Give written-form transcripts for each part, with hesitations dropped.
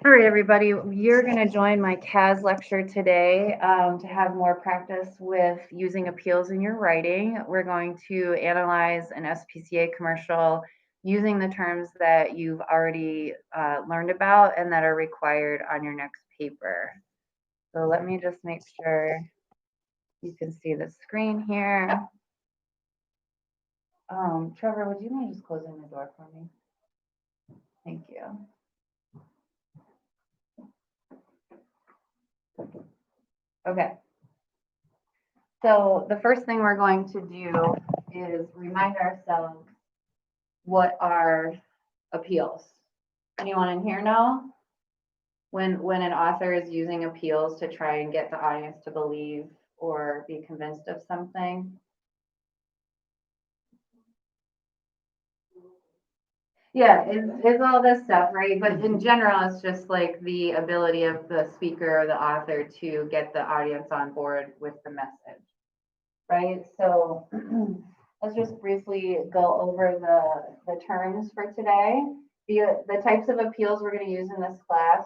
All right, everybody, you're going to join my CAS lecture today to have more practice with using appeals in your writing. We're going to analyze an SPCA commercial using the terms that you've already learned about and that are required on your next paper. So let me just make sure you can see the screen here. Trevor, would you mind just closing the door for me? Thank you. Okay. So the first thing we're going to do is remind ourselves what are appeals. Anyone in here know? When an author is using appeals to try and get the audience to believe or be convinced of something? Yeah, it's all this stuff, right? But in general, it's just like the ability of the speaker or the author to get the audience on board with the message, right? So let's just briefly go over the terms for today. The types of appeals we're going to use in this class.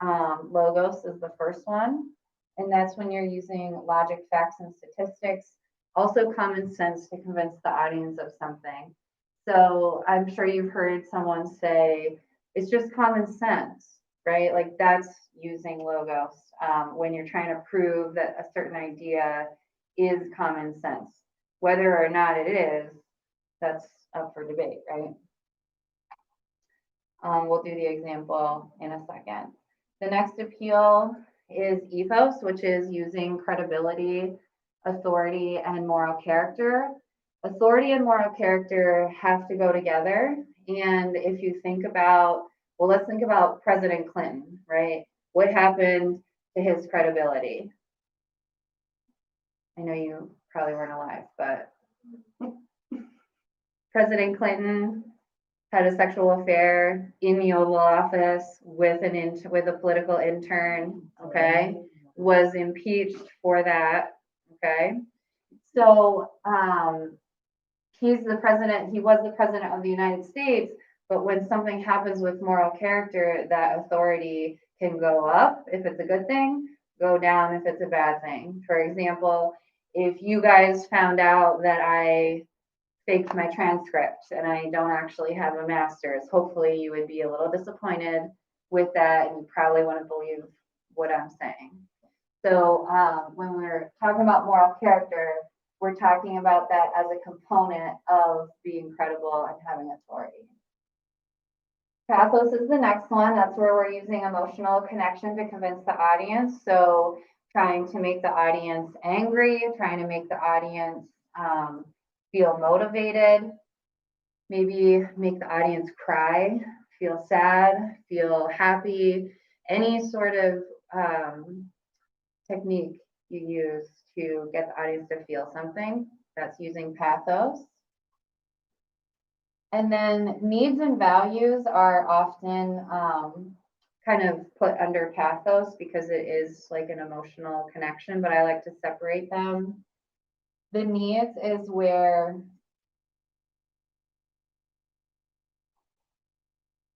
Logos is the first one, and that's when you're using logic, facts, and statistics. Also common sense to convince the audience of something. So I'm sure you've heard someone say, it's just common sense, right? Like that's using logos when you're trying to prove that a certain idea is common sense. Whether or not it is, that's up for debate, right? We'll do the example in a second. The next appeal is ethos, which is using credibility, authority, and moral character. Authority and moral character have to go together. And if you think about, well, let's think about President Clinton, right? What happened to his credibility? I know you probably weren't alive, but President Clinton had a sexual affair in the Oval Office with a political intern, okay, was impeached for that, okay. So he's the president, he was the president of the United States, but when something happens with moral character, that authority can go up if it's a good thing, go down if it's a bad thing. For example, if you guys found out that I faked my transcript and I don't actually have a master's, hopefully you would be a little disappointed with that and you probably wouldn't believe what I'm saying. So when we're talking about moral character, we're talking about that as a component of being credible and having authority. Pathos is the next one. That's where we're using emotional connection to convince the audience. So trying to make the audience angry, trying to make the audience feel motivated, maybe make the audience cry, feel sad, feel happy, any sort of technique you use to get the audience to feel something, that's using pathos. And then needs and values are often kind of put under pathos because it is like an emotional connection, but I like to separate them. The needs is where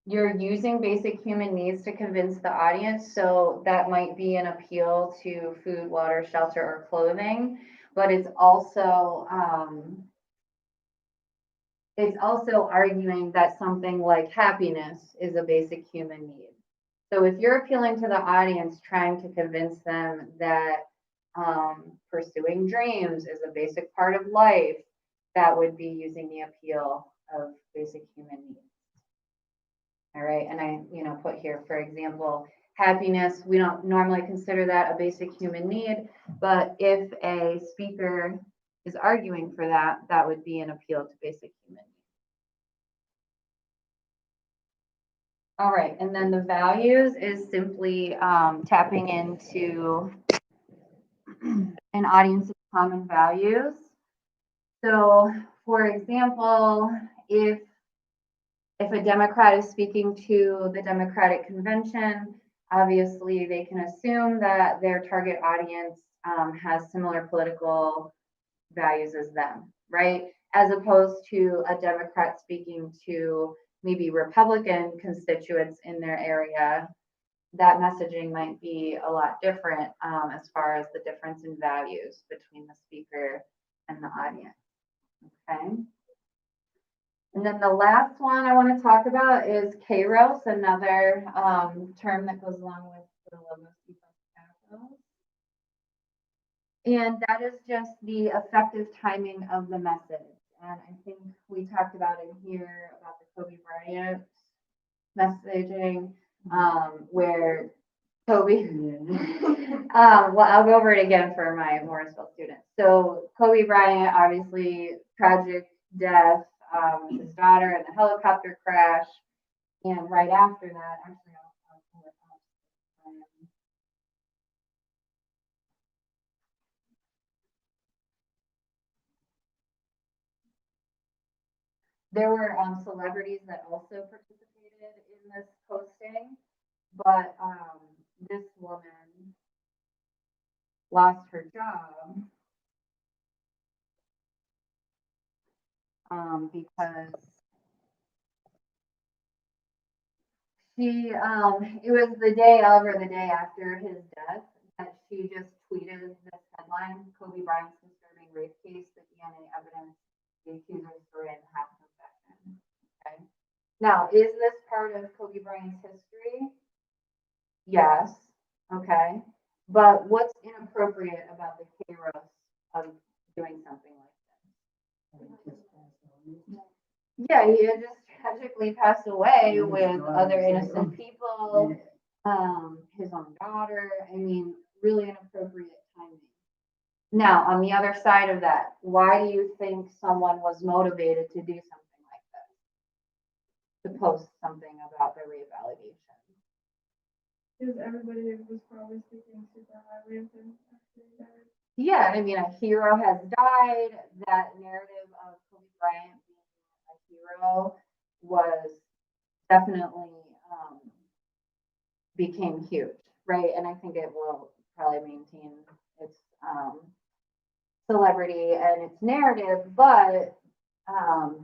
you're using basic human needs to convince the audience. So that might be an appeal to food, water, shelter, or clothing, but it's also arguing that something like happiness is a basic human need. So if you're appealing to the audience, trying to convince them that pursuing dreams is a basic part of life, that would be using the appeal of basic human needs. All right, and I, put here, for example, happiness, we don't normally consider that a basic human need, but if a speaker is arguing for that, that would be an appeal to basic human needs. All right, and then the values is simply tapping into an audience's common values. So, for example, if a Democrat is speaking to the Democratic convention, obviously they can assume that their target audience has similar political values as them, right? As opposed to a Democrat speaking to maybe Republican constituents in their area, that messaging might be a lot different as far as the difference in values between the speaker and the audience. Okay. And then the last one I want to talk about is kairos, another term that goes along with the logos. And that is just the effective timing of the message. And I think we talked about it here about the Kobe Bryant messaging, where Kobe, well, I'll go over it again for my Morrisville students. So Kobe Bryant, obviously tragic death, his daughter in the helicopter crash. And right after that, actually, I'll pull it up. There were celebrities that also participated in this posting, but this woman lost her job because she, it was the day of or the day after his death that she just tweeted this headline: Kobe Bryant's disturbing rape case, the DNA evidence, the accusers threw in half confession. Okay. Now, is this part of Kobe Bryant's history? Yes. Okay. But what's inappropriate about the kairos of doing something like this? Yeah, he had just tragically passed away with other innocent people, his own daughter. I mean, really inappropriate timing. Now, on the other side of that, why do you think someone was motivated to do something like this? To post something about the rape allegation? Because everybody was probably speaking super highly of him after he died. Yeah, I mean, a hero has died. That narrative of Kobe Bryant being a hero was definitely became huge, right? And I think it will probably maintain its celebrity and its narrative, but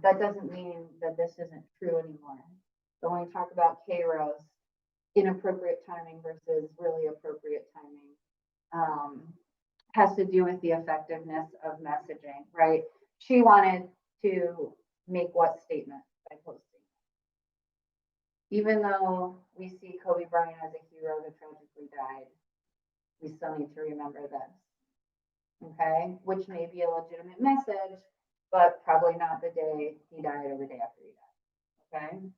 that doesn't mean that this isn't true anymore. So when we talk about kairos, inappropriate timing versus really appropriate timing, has to do with the effectiveness of messaging, right? She wanted to make what statement by posting? Even though we see Kobe Bryant as a hero who tragically died, we still need to remember this, okay? Which may be a legitimate message, but probably not the day he died or the day after he died, okay?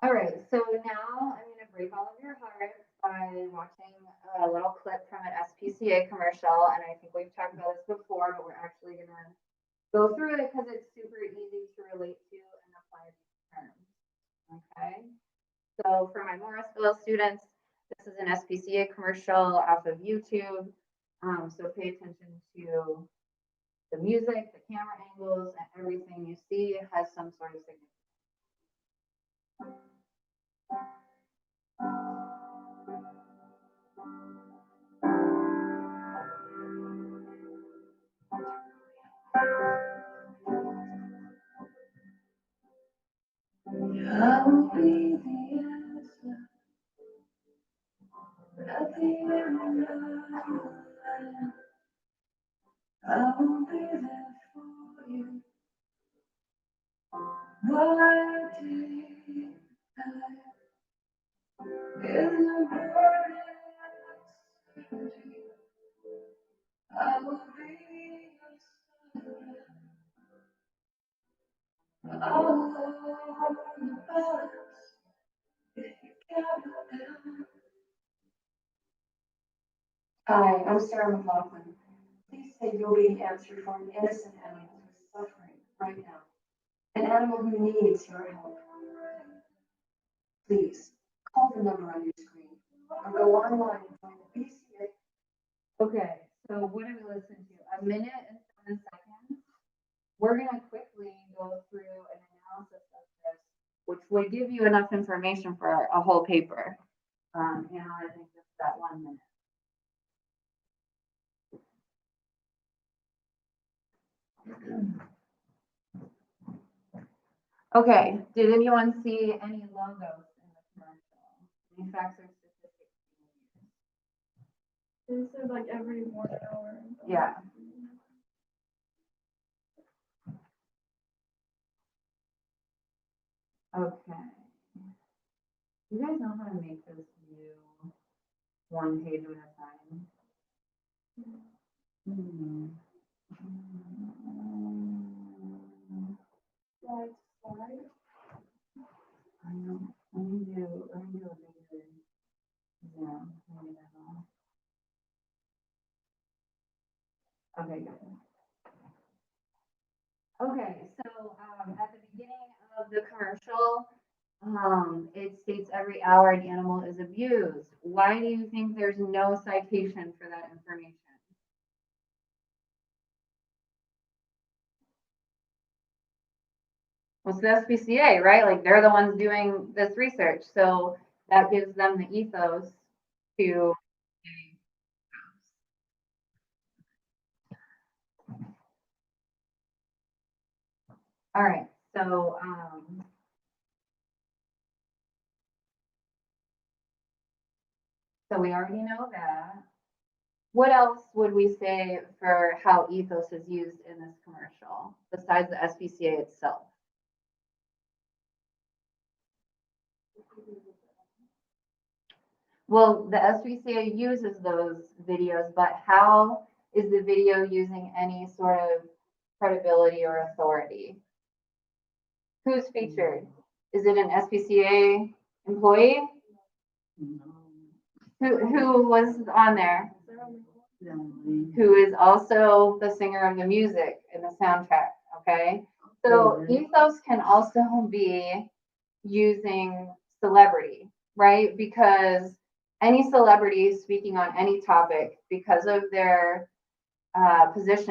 All right, so now I'm going to break all of your hearts by watching a little clip from an SPCA commercial, and I think we've talked about this before, but we're actually going to go through it because it's super easy to relate to and apply these terms, okay? So for my Morrisville students, this is an SPCA commercial off of YouTube, so pay attention to the music, the camera angles, and everything you see has some sort of significance. I will be the answer at the end of the line. I will be there for you. What I did in the burning uncertainty, I will be your son. I will hold the balance if you can't down. Hi, I'm Sarah McLaughlin. Please say you'll be the answer for an innocent animal who's suffering right now. An animal who needs your help. Please, call the number on your screen or go online and find the BCA. Okay, so what did we listen to? 1 minute and 7 seconds. We're going to quickly go through an analysis of this, which would give you enough information for a whole paper. Analyzing just that 1 minute. Okay, did anyone see any logos in the commercial? Any facts or statistics? It said like every 1 hour. Yeah. Okay. You guys know how to make this view one page at a time? Hmm. Slide, slide. I know. Let me do a bigger zoom. Maybe that'll. Okay, good. Okay, so at the beginning of the commercial, it states every hour an animal is abused. Why do you think there's no citation for that information? Well, it's the SPCA, right? Like they're the ones doing this research, so that gives them the ethos to. All right, so we already know that. What else would we say for how ethos is used in this commercial besides the SPCA itself? Well, the SPCA uses those videos, but how is the video using any sort of credibility or authority? Who's featured? Is it an SPCA employee? Who was on there? Who is also the singer of the music in the soundtrack, okay? So ethos can also be using celebrity, right? Because any celebrity speaking on any topic, because of their position